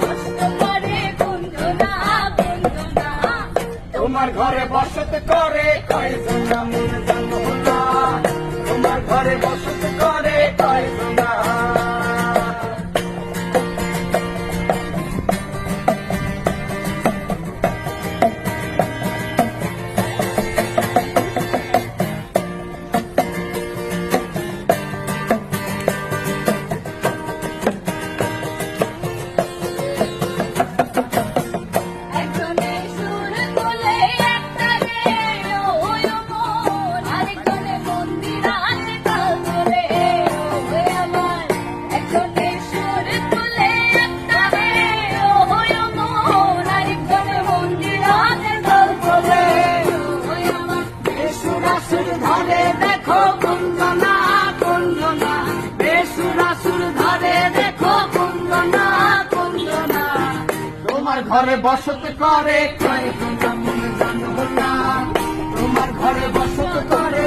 কষ্ট করে কুঞ্জনা কুঞ্জনা। তোমার ঘরে বসত করে কয়জনা মন জানো না, তোমার ঘরে বসত করে কয়জনা। একজনে সুর তোলে একটা রে ওই মন, আরেকজনে মন্দিরাতে তাল তোলে ওই আমার। একজনে সুর তোলে একটা রে ওই মন, আরেকজনে মন্দিরাতে তাল তোলে ওই আমার। বেসুরাসুর ধরে দেখো কুঞ্জনা কুঞ্জনা, বেসুরাসুর ধরে দেখো কুঞ্জনা কুঞ্জনা। তোমার ঘরে বসত করে কয়জনা মন জানো না, তোমার ঘরে বসত করে